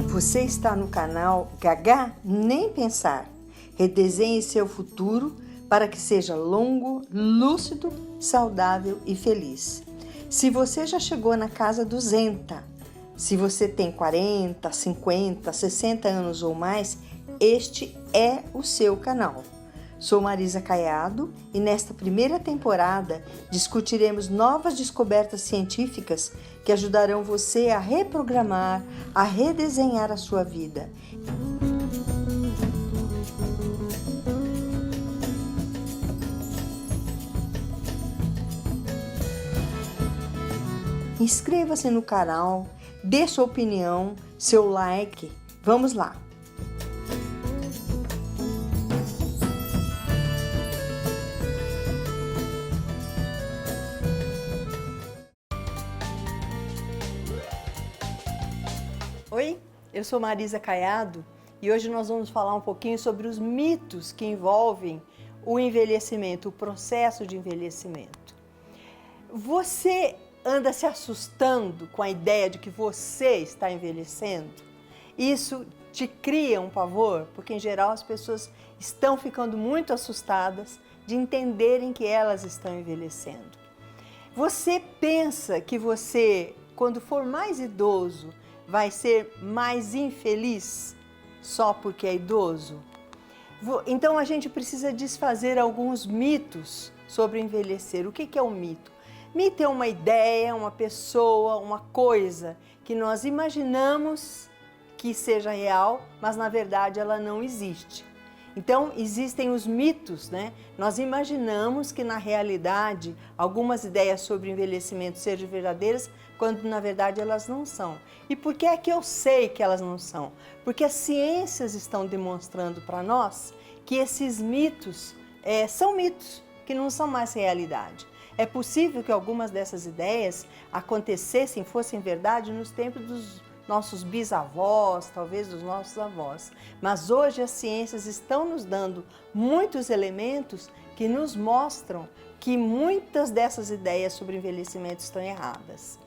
Você está no canal Gagá Nem Pensar. Redesenhe seu futuro para que seja longo, lúcido, saudável e feliz. Se você já chegou na casa 200, se você tem 40, 50, 60 anos ou mais, este é o seu canal. Sou Marisa Caiado e nesta primeira temporada discutiremos novas descobertas científicas que ajudarão você a reprogramar, a redesenhar a sua vida. Inscreva-se no canal, dê sua opinião, seu like. Vamos lá! Oi, eu sou Marisa Caiado e hoje nós vamos falar um pouquinho sobre os mitos que envolvem o envelhecimento, o processo de envelhecimento. Você anda se assustando com a ideia de que você está envelhecendo? Isso te cria um pavor? Porque em geral as pessoas estão ficando muito assustadas de entenderem que elas estão envelhecendo. Você pensa que você, quando for mais idoso, vai ser mais infeliz só porque é idoso? Então a gente precisa desfazer alguns mitos sobre envelhecer. O que é um mito? Mito é uma ideia, uma pessoa, uma coisa que nós imaginamos que seja real, mas na verdade ela não existe. Então existem os mitos, né? Nós imaginamos que na realidade algumas ideias sobre envelhecimento sejam verdadeiras, quando na verdade elas não são. E por que é que eu sei que elas não são? Porque as ciências estão demonstrando para nós que esses mitos são mitos, que não são mais realidade. É possível que algumas dessas ideias acontecessem, fossem verdade nos tempos dos nossos bisavós, talvez dos nossos avós. Mas hoje as ciências estão nos dando muitos elementos que nos mostram que muitas dessas ideias sobre envelhecimento estão erradas.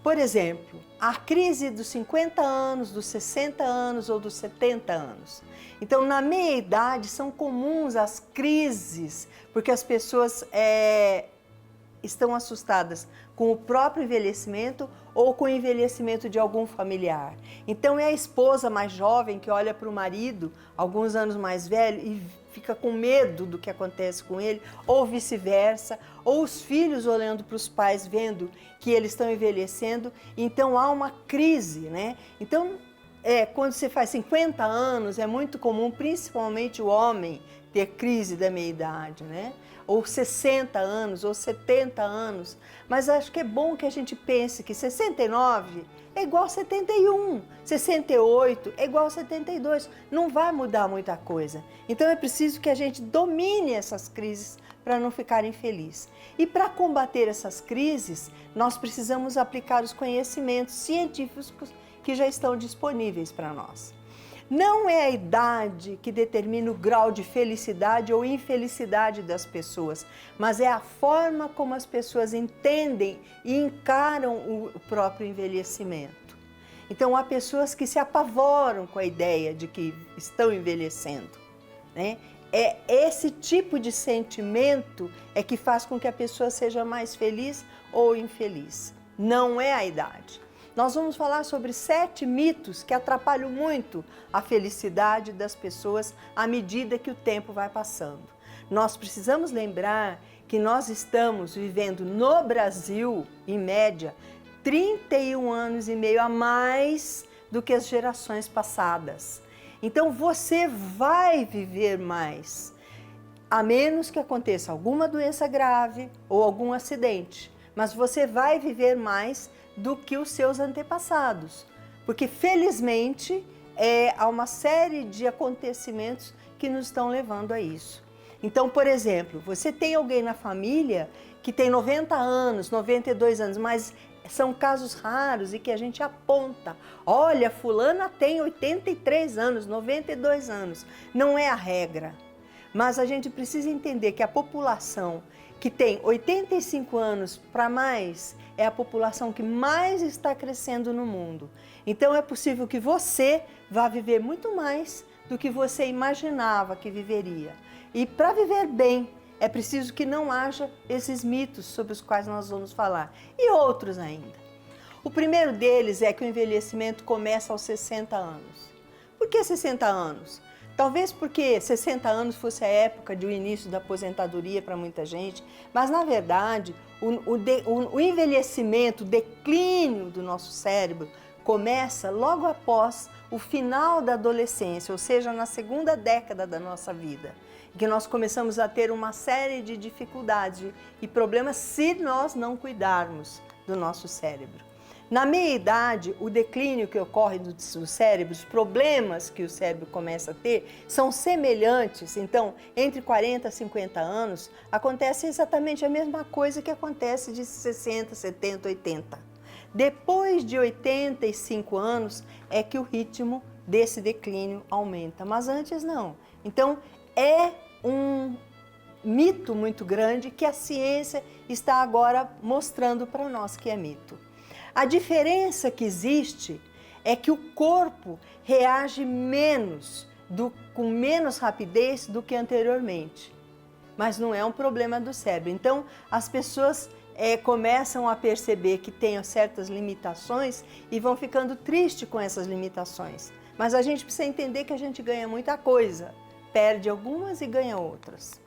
Por exemplo, a crise dos 50 anos, dos 60 anos ou dos 70 anos. Então, na meia-idade são comuns as crises, porque as pessoas estão assustadas com o próprio envelhecimento ou com o envelhecimento de algum familiar. Então é a esposa mais jovem que olha para o marido, alguns anos mais velho, e fica com medo do que acontece com ele, ou vice-versa, ou os filhos olhando para os pais, vendo que eles estão envelhecendo, então há uma crise, né? Então, quando você faz 50 anos, é muito comum, principalmente o homem, ter crise da meia-idade, né? Ou 60 anos, ou 70 anos. Mas acho que é bom que a gente pense que 69 é igual a 71, 68 é igual a 72. Não vai mudar muita coisa. Então é preciso que a gente domine essas crises para não ficar infeliz. E para combater essas crises, nós precisamos aplicar os conhecimentos científicos que já estão disponíveis para nós. Não é a idade que determina o grau de felicidade ou infelicidade das pessoas, mas é a forma como as pessoas entendem e encaram o próprio envelhecimento. Então, há pessoas que se apavoram com a ideia de que estão envelhecendo, né? Esse tipo de sentimento é que faz com que a pessoa seja mais feliz ou infeliz. Não é a idade. Nós vamos falar sobre 7 mitos que atrapalham muito a felicidade das pessoas à medida que o tempo vai passando. Nós precisamos lembrar que nós estamos vivendo no Brasil, em média, 31 anos e meio a mais do que as gerações passadas. Então você vai viver mais, a menos que aconteça alguma doença grave ou algum acidente, mas você vai viver mais do que os seus antepassados, porque felizmente há uma série de acontecimentos que nos estão levando a isso. Então, por exemplo, você tem alguém na família que tem 90 anos, 92 anos, mas são casos raros e que a gente aponta. Olha, fulana tem 83 anos, 92 anos. Não é a regra, mas a gente precisa entender que a população que tem 85 anos para mais, é a população que mais está crescendo no mundo. Então é possível que você vá viver muito mais do que você imaginava que viveria. E para viver bem, é preciso que não haja esses mitos sobre os quais nós vamos falar. E outros ainda. O primeiro deles é que o envelhecimento começa aos 60 anos. Por que 60 anos? Talvez porque 60 anos fosse a época do início da aposentadoria para muita gente, mas na verdade o envelhecimento, o declínio do nosso cérebro começa logo após o final da adolescência, ou seja, na segunda década da nossa vida, que nós começamos a ter uma série de dificuldades e problemas se nós não cuidarmos do nosso cérebro. Na meia-idade, o declínio que ocorre do cérebro, os problemas que o cérebro começa a ter, são semelhantes. Então, entre 40 e 50 anos, acontece exatamente a mesma coisa que acontece de 60, 70, 80. Depois de 85 anos, é que o ritmo desse declínio aumenta, mas antes não. Então, é um mito muito grande que a ciência está agora mostrando para nós que é mito. A diferença que existe é que o corpo reage com menos rapidez do que anteriormente, mas não é um problema do cérebro. Então, as pessoas começam a perceber que têm certas limitações e vão ficando tristes com essas limitações. Mas a gente precisa entender que a gente ganha muita coisa, perde algumas e ganha outras.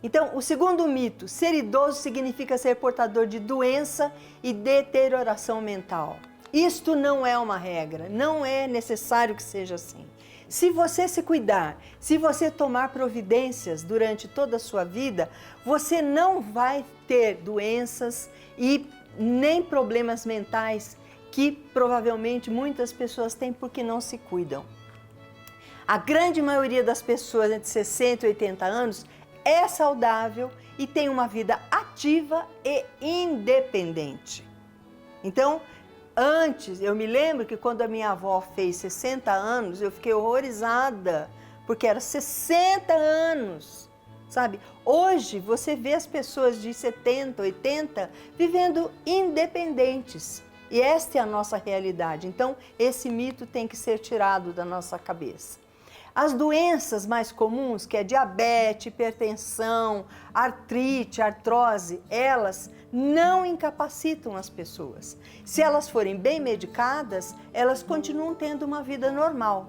Então, o segundo mito, ser idoso significa ser portador de doença e deterioração mental. Isto não é uma regra, não é necessário que seja assim. Se você se cuidar, se você tomar providências durante toda a sua vida, você não vai ter doenças e nem problemas mentais que provavelmente muitas pessoas têm porque não se cuidam. A grande maioria das pessoas entre 60 e 80 anos é saudável e tem uma vida ativa e independente. Então, antes, eu me lembro que quando a minha avó fez 60 anos, eu fiquei horrorizada, porque era 60 anos, sabe? Hoje, você vê as pessoas de 70, 80 vivendo independentes. E esta é a nossa realidade. Então, esse mito tem que ser tirado da nossa cabeça. As doenças mais comuns, que é diabetes, hipertensão, artrite, artrose, elas não incapacitam as pessoas. Se elas forem bem medicadas, elas continuam tendo uma vida normal.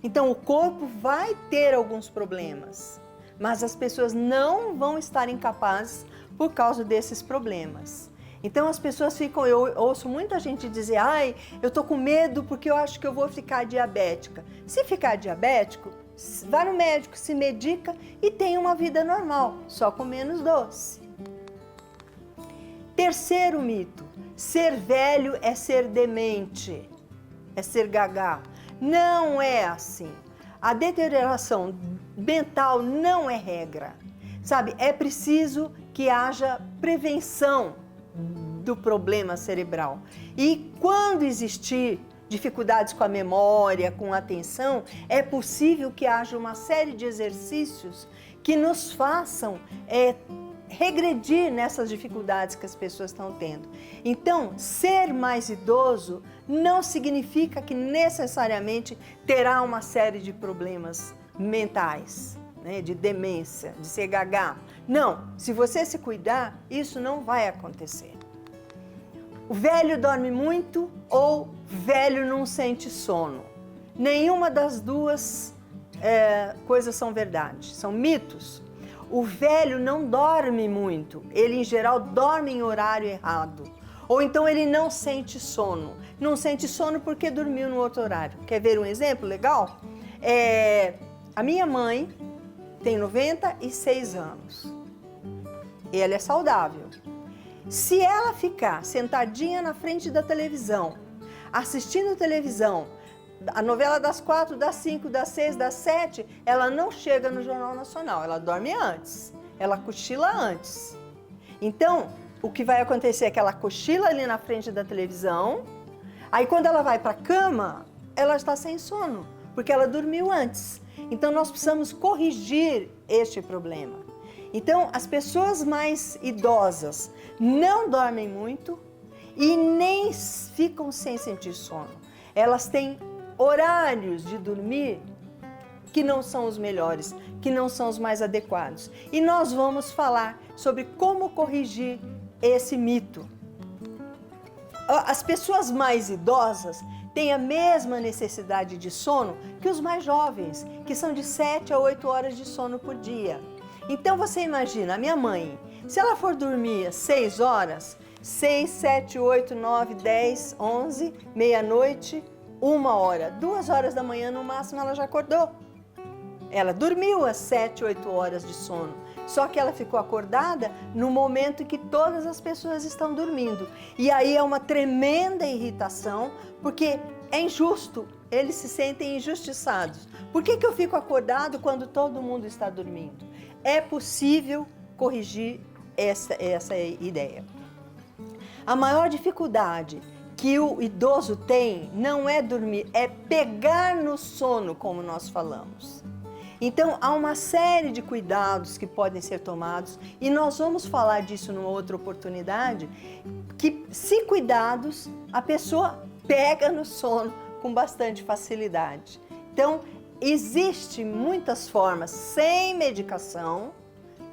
Então o corpo vai ter alguns problemas, mas as pessoas não vão estar incapazes por causa desses problemas. Então as pessoas ficam, eu ouço muita gente dizer, ai, eu tô com medo porque eu acho que eu vou ficar diabética. Se ficar diabético, vá no médico, se medica e tem uma vida normal, só com menos doce. Terceiro mito, ser velho é ser demente, é ser gagá. Não é assim. A deterioração mental não é regra, sabe? É preciso que haja prevenção do problema cerebral. E quando existir dificuldades com a memória, com a atenção, é possível que haja uma série de exercícios que nos façam regredir nessas dificuldades que as pessoas estão tendo. Então, ser mais idoso não significa que necessariamente terá uma série de problemas mentais, né, de demência, de ser gagá. Não, se você se cuidar, isso não vai acontecer. O velho dorme muito ou velho não sente sono. Nenhuma das duas coisas são verdade, são mitos. O velho não dorme muito, ele em geral dorme em horário errado. Ou então ele não sente sono. Não sente sono porque dormiu no outro horário. Quer ver um exemplo legal? A minha mãe tem 96 anos e ela é saudável. Se ela ficar sentadinha na frente da televisão, assistindo televisão, a novela das 4, das 5, das 6, das 7, ela não chega no Jornal Nacional, ela dorme antes, ela cochila antes. Então, o que vai acontecer é que ela cochila ali na frente da televisão, aí quando ela vai para a cama, ela está sem sono, porque ela dormiu antes. Então, nós precisamos corrigir este problema. Então, as pessoas mais idosas não dormem muito e nem ficam sem sentir sono. Elas têm horários de dormir que não são os melhores, que não são os mais adequados. E nós vamos falar sobre como corrigir esse mito. As pessoas mais idosas têm a mesma necessidade de sono que os mais jovens, que são de 7 a 8 horas de sono por dia. Então você imagina, a minha mãe, se ela for dormir 6 horas, 6, 7, 8, 9, 10, 11, meia-noite, 1 hora, 2 horas da manhã no máximo ela já acordou. Ela dormiu as 7, 8 horas de sono, só que ela ficou acordada no momento em que todas as pessoas estão dormindo. E aí é uma tremenda irritação, porque é injusto, eles se sentem injustiçados. Por que eu fico acordado quando todo mundo está dormindo? É possível corrigir essa ideia. A maior dificuldade que o idoso tem não é dormir, é pegar no sono, como nós falamos. Então, há uma série de cuidados que podem ser tomados e nós vamos falar disso numa outra oportunidade, que se cuidados, a pessoa pega no sono com bastante facilidade. Então, existem muitas formas sem medicação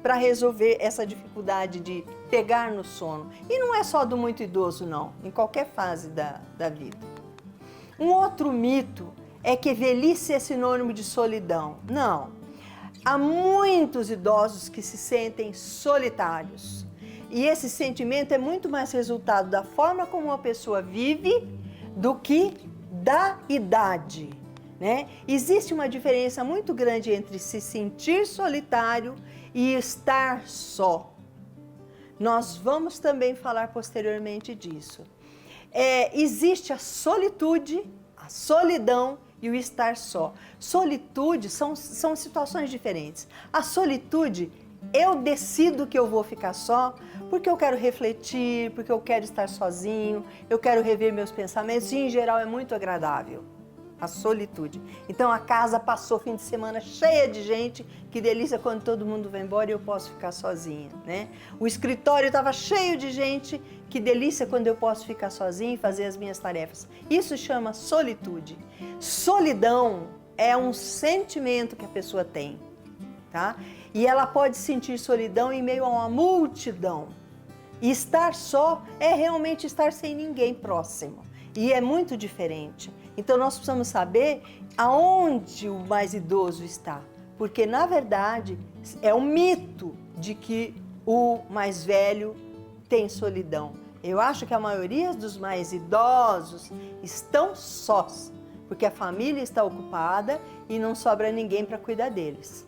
para resolver essa dificuldade de pegar no sono. E não é só do muito idoso, não, em qualquer fase da vida. Um outro mito é que velhice é sinônimo de solidão. Não. Há muitos idosos que se sentem solitários. E esse sentimento é muito mais resultado da forma como uma pessoa vive do que da idade, né? Existe uma diferença muito grande entre se sentir solitário e estar só. Nós vamos também falar posteriormente disso. Existe a solitude, a solidão e o estar só. Solitude são situações diferentes. A solitude, eu decido que eu vou ficar só porque eu quero refletir, porque eu quero estar sozinho, eu quero rever meus pensamentos e, em geral, é muito agradável. A solitude. Então, a casa passou fim de semana cheia de gente, que delícia quando todo mundo vai embora e eu posso ficar sozinha, né? O escritório estava cheio de gente, que delícia quando eu posso ficar sozinha e fazer as minhas tarefas. Isso chama solitude. Solidão é um sentimento que a pessoa tem, tá? E ela pode sentir solidão em meio a uma multidão. E estar só é realmente estar sem ninguém próximo. E é muito diferente. Então, nós precisamos saber aonde o mais idoso está. Porque, na verdade, é um mito de que o mais velho tem solidão. Eu acho que a maioria dos mais idosos estão sós, porque a família está ocupada e não sobra ninguém para cuidar deles.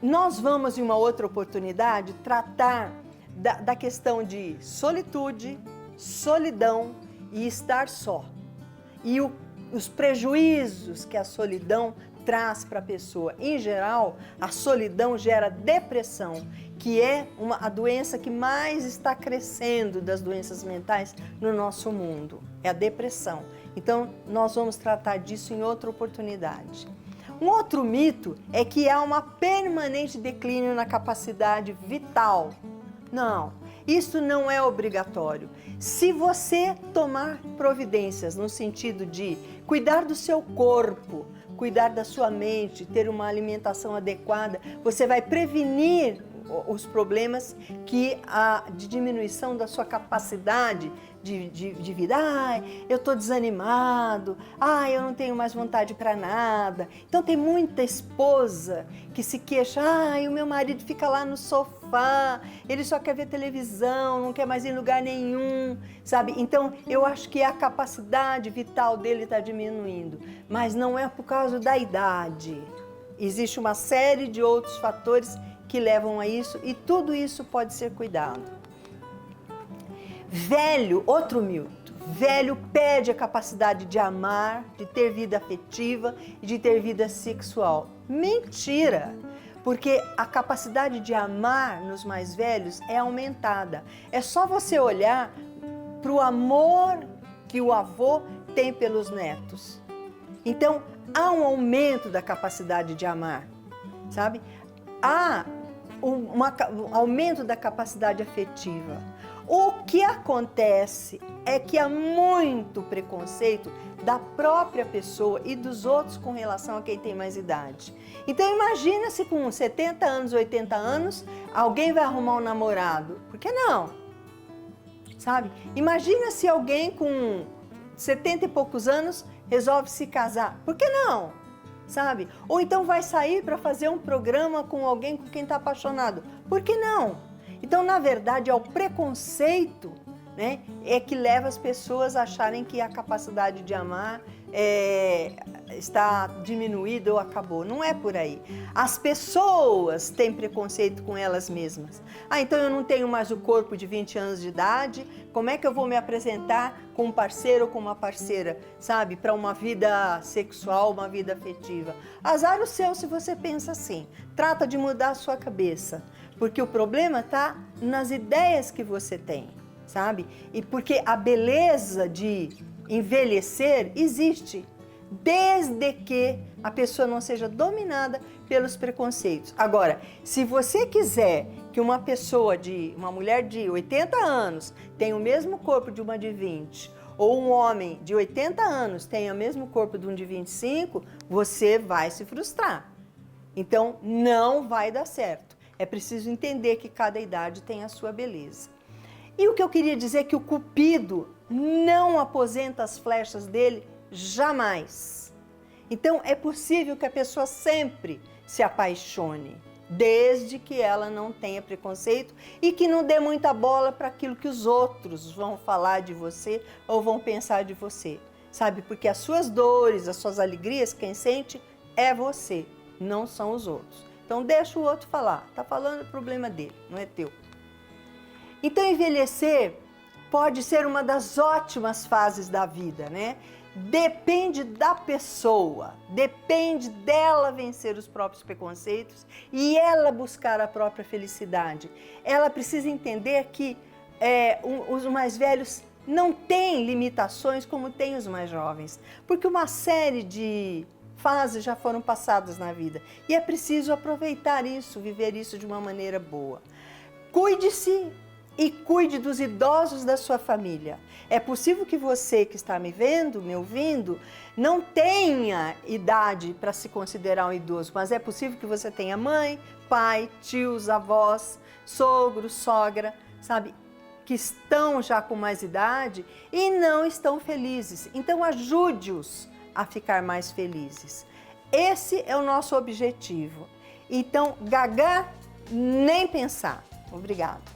Nós vamos, em uma outra oportunidade, tratar da questão de solitude, solidão e estar só. E os prejuízos que a solidão traz para a pessoa. Em geral, a solidão gera depressão, que é a doença que mais está crescendo das doenças mentais no nosso mundo. É a depressão. Então, nós vamos tratar disso em outra oportunidade. Um outro mito é que há uma permanente declínio na capacidade vital. Não, isso não é obrigatório. Se você tomar providências no sentido de cuidar do seu corpo, cuidar da sua mente, ter uma alimentação adequada, você vai prevenir os problemas de diminuição da sua capacidade de vida. Eu estou desanimado, eu não tenho mais vontade para nada. Então tem muita esposa que se queixa, o meu marido fica lá no sofá, ele só quer ver televisão, não quer mais ir em lugar nenhum, sabe? Então eu acho que a capacidade vital dele está diminuindo, mas não é por causa da idade. Existe uma série de outros fatores que levam a isso e tudo isso pode ser cuidado. Velho, outro mito, velho perde a capacidade de amar, de ter vida afetiva e de ter vida sexual. Mentira! Porque a capacidade de amar nos mais velhos é aumentada. É só você olhar para o amor que o avô tem pelos netos. Então, há um aumento da capacidade de amar, sabe? um aumento da capacidade afetiva. O que acontece é que há muito preconceito da própria pessoa e dos outros com relação a quem tem mais idade. Então imagina se com 70 anos, 80 anos, alguém vai arrumar um namorado. Por que não? Sabe? Imagina se alguém com 70 e poucos anos resolve se casar. Por que não? Sabe? Ou então vai sair para fazer um programa com alguém com quem está apaixonado. Por que não? Então, na verdade, é o preconceito, né, é que leva as pessoas a acharem que a capacidade de amar está diminuída ou acabou. Não é por aí. As pessoas têm preconceito com elas mesmas. Ah, então eu não tenho mais o corpo de 20 anos de idade, como é que eu vou me apresentar com um parceiro ou com uma parceira, sabe, para uma vida sexual, uma vida afetiva? Azar o seu se você pensa assim. Trata de mudar a sua cabeça. Porque o problema está nas ideias que você tem, sabe? E porque a beleza de envelhecer existe, desde que a pessoa não seja dominada pelos preconceitos. Agora, se você quiser que uma mulher de 80 anos tenha o mesmo corpo de uma de 20, ou um homem de 80 anos tenha o mesmo corpo de um de 25, você vai se frustrar. Então, não vai dar certo. É preciso entender que cada idade tem a sua beleza. E o que eu queria dizer é que o Cupido não aposenta as flechas dele jamais. Então, é possível que a pessoa sempre se apaixone, desde que ela não tenha preconceito e que não dê muita bola para aquilo que os outros vão falar de você ou vão pensar de você. Sabe? Porque as suas dores, as suas alegrias, quem sente é você, não são os outros. Então deixa o outro falar, tá falando o problema dele, não é teu. Então envelhecer pode ser uma das ótimas fases da vida, né? Depende da pessoa, depende dela vencer os próprios preconceitos e ela buscar a própria felicidade. Ela precisa entender que os mais velhos não têm limitações como têm os mais jovens, porque uma série de fases já foram passadas na vida e é preciso aproveitar isso, viver isso de uma maneira boa. Cuide-se e cuide dos idosos da sua família. É possível que você que está me vendo, me ouvindo, não tenha idade para se considerar um idoso, mas é possível que você tenha mãe, pai, tios, avós, sogro, sogra, sabe, que estão já com mais idade e não estão felizes. Então ajude-os a ficar mais felizes. Esse é o nosso objetivo. Então, gaga, nem pensar. Obrigada.